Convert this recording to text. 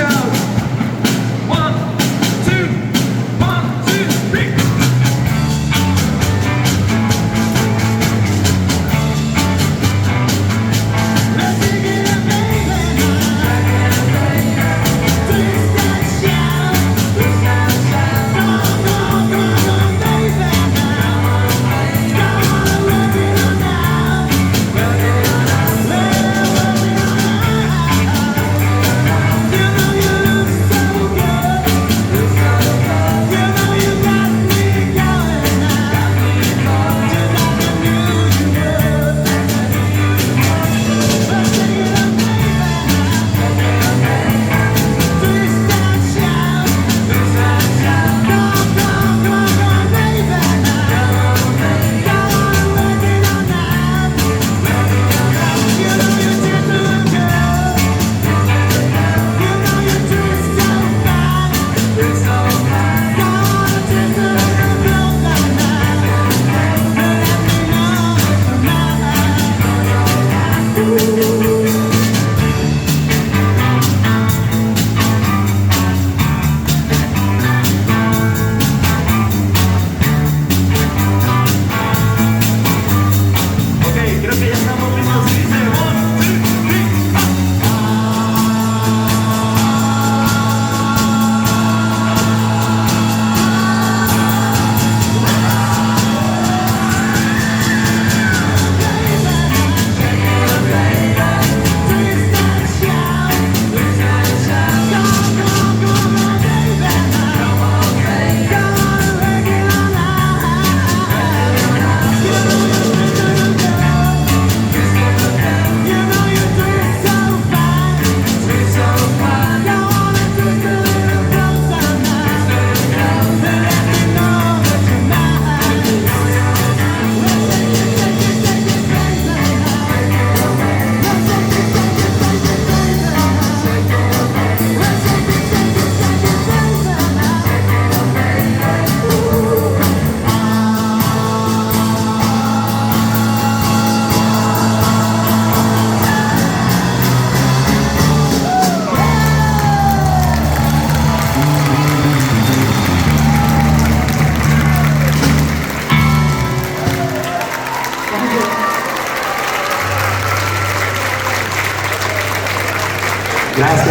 shout. 1, 2, 1, 2, 3. Let's dig it up, baby. Twist and shout. Twist and shout. Come on, baby. Come on, work it on now. Work it on now. Work it on now. You know you look so good. Look so good. You know you got me going now. Just like I knew you would. Let's dig it up, baby. Twist and shout. Twist and shout. Come on, baby. Come on, work it on now. You know you did look good. You know you twist so fine. Twist so fine. Come on, twist a little closer now. Let me know tonight. Ok, creo que ya estamos listos. Y dice 1, 2, 3, twist and shout. Twist and shout. Come on, baby. Come on, baby. Come on, work it on now. You know you twist so good. You know you twist so fine. Twist so fine. Go on and twist a little closer now. Let me know that you're mine. Let's take it, baby. Gracias.